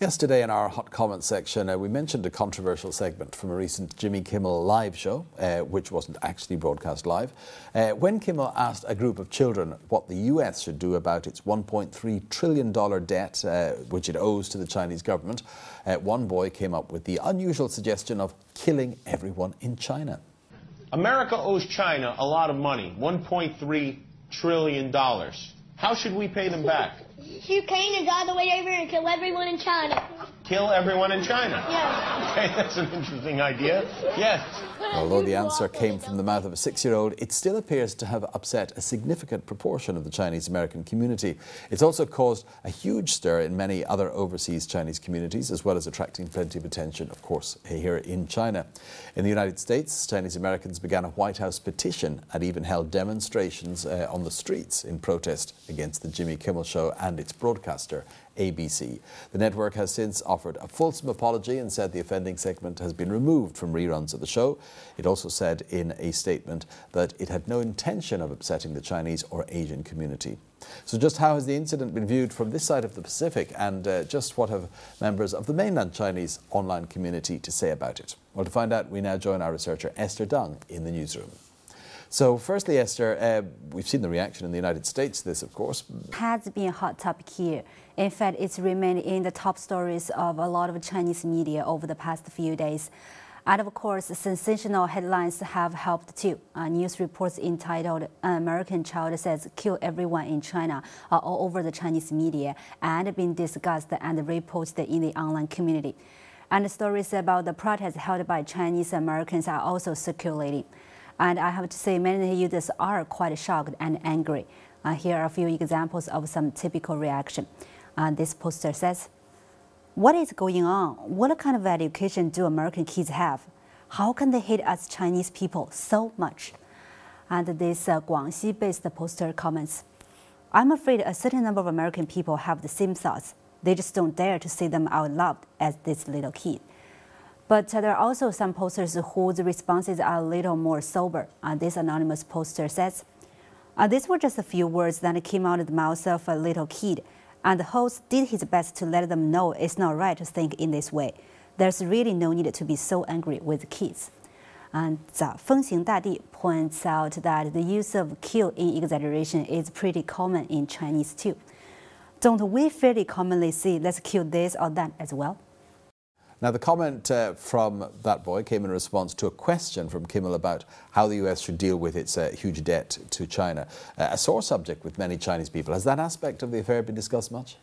Yesterday in our hot comments section, we mentioned a controversial segment from a recent Jimmy Kimmel live show, which wasn't actually broadcast live. When Kimmel asked a group of children what the US should do about its $1.3 trillion debt, which it owes to the Chinese government, one boy came up with the unusual suggestion of killing everyone in China. America owes China a lot of money, $1.3 trillion. How should we pay them back? Shoot cannons all the way over and kill everyone in China. Kill everyone in China? Yeah. Okay, that's an interesting idea. Yes. Although the answer came from the mouth of a 6-year-old, it still appears to have upset a significant proportion of the Chinese-American community. It's also caused a huge stir in many other overseas Chinese communities, as well as attracting plenty of attention, of course, here in China. In the United States, Chinese-Americans began a White House petition and even held demonstrations on the streets in protest against the Jimmy Kimmel Show and its broadcaster, ABC. The network has since offered a fulsome apology and said the offending segment has been removed from reruns of the show. It also said in a statement that it had no intention of upsetting the Chinese or Asian community. So just how has the incident been viewed from this side of the Pacific, and just what have members of the mainland Chinese online community to say about it? Well, to find out, we now join our researcher Esther Dung in the newsroom. So firstly, Esther, we've seen the reaction in the United States to this, of course. It has been a hot topic here. In fact, it's remained in the top stories of a lot of Chinese media over the past few days. And of course, sensational headlines have helped too. News reports entitled "An American Child Says Kill Everyone in China" are all over the Chinese media and been discussed and reposted in the online community. And stories about the protests held by Chinese Americans are also circulating. And I have to say, many users are quite shocked and angry. Here are a few examples of some typical reaction. This poster says, "What is going on? What kind of education do American kids have? How can they hate us Chinese people so much?" And this Guangxi-based poster comments, "I'm afraid a certain number of American people have the same thoughts. They just don't dare to say them out loud as this little kid." But there are also some posters whose responses are a little more sober. This anonymous poster says, "These were just a few words that came out of the mouth of a little kid, and the host did his best to let them know it's not right to think in this way. There's really no need to be so angry with kids." And 风行大地 points out that the use of kill in exaggeration is pretty common in Chinese too. Don't we fairly commonly say let's kill this or that as well? Now, the comment from that boy came in response to a question from Kimmel about how the US should deal with its huge debt to China, a sore subject with many Chinese people. Has that aspect of the affair been discussed much?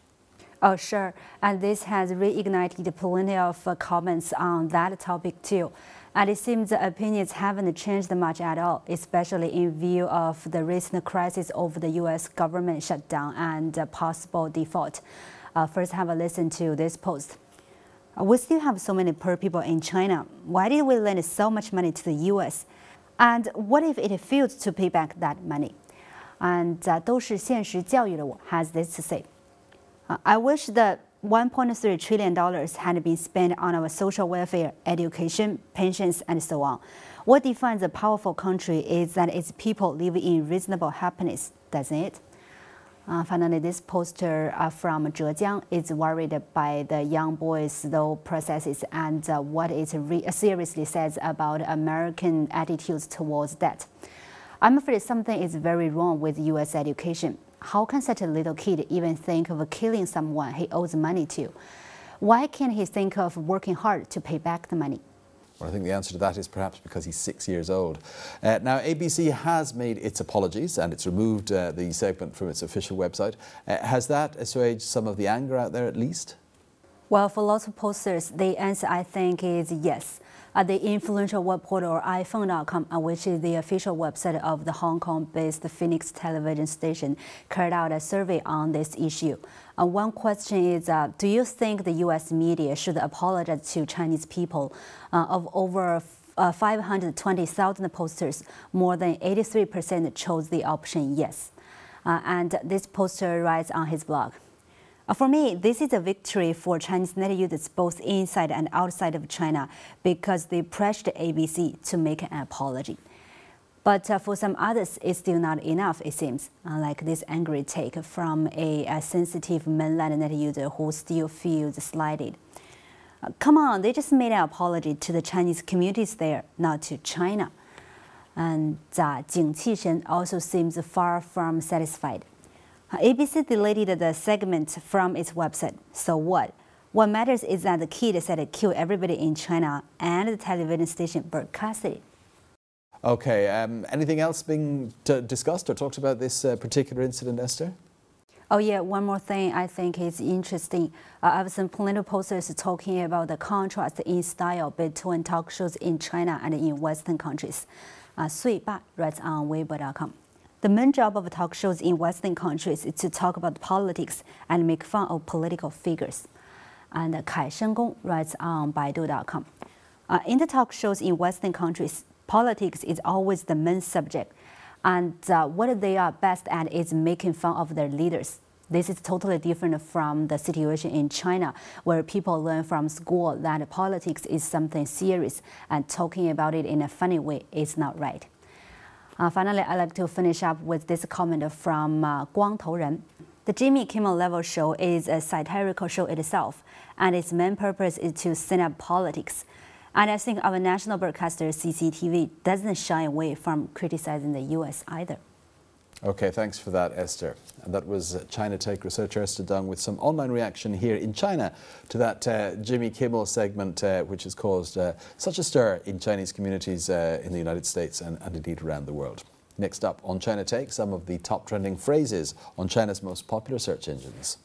Oh, sure. And this has reignited plenty of comments on that topic too. And it seems the opinions haven't changed much at all, especially in view of the recent crisis over the US government shutdown and possible default. First, have a listen to this post. "We still have so many poor people in China. Why did we lend so much money to the US? And what if it failed to pay back that money?" And 都是现实教育的我 has this to say. "I wish the $1.3 trillion had been spent on our social welfare, education, pensions, and so on. What defines a powerful country is that its people live in reasonable happiness, doesn't it?" Finally, this poster from Zhejiang is worried by the young boys' low processes and what it seriously says about American attitudes towards that. "I'm afraid something is very wrong with U.S. education. How can such a little kid even think of killing someone he owes money to? Why can't he think of working hard to pay back the money?" Well, I think the answer to that is perhaps because he's 6 years old. Now, ABC has made its apologies and it's removed the segment from its official website. Has that assuaged some of the anger out there at least? Well, for lots of posters, the answer, I think, is yes. The influential web portal iPhone.com, which is the official website of the Hong Kong-based Phoenix television station, carried out a survey on this issue. One question is, do you think the U.S. media should apologize to Chinese people? Of over 520,000 posters, more than 83% chose the option yes. And this poster writes on his blog, "For me, this is a victory for Chinese net users both inside and outside of China because they pressured ABC to make an apology." But for some others, it's still not enough, it seems, like this angry take from a sensitive mainland net user who still feels slighted. Come on, they just made an apology to the Chinese communities there, not to China. And Jing Qishen also seems far from satisfied. ABC deleted the segment from its website. So what? What matters is that the kid said it killed everybody in China and the television station broadcasted it. Okay, anything else being discussed or talked about this particular incident, Esther? Oh yeah, one more thing I think is interesting. I've seen plenty of posters talking about the contrast in style between talk shows in China and in Western countries. Sui Ba writes on Weibo.com. The main job of talk shows in Western countries is to talk about politics and make fun of political figures. And Kai Shengong writes on Baidu.com. In the talk shows in Western countries, politics is always the main subject. And what they are best at is making fun of their leaders. This is totally different from the situation in China, where people learn from school that politics is something serious and talking about it in a funny way is not right. Finally, I'd like to finish up with this comment from Guang Touren. The Jimmy Kimmel level show is a satirical show itself, and its main purpose is to set up politics. And I think our national broadcaster, CCTV, doesn't shy away from criticizing the U.S. either. Okay, thanks for that, Esther. And that was China Take researcher Esther Dung with some online reaction here in China to that Jimmy Kimmel segment, which has caused such a stir in Chinese communities in the United States and indeed around the world. Next up on China Take, some of the top trending phrases on China's most popular search engines.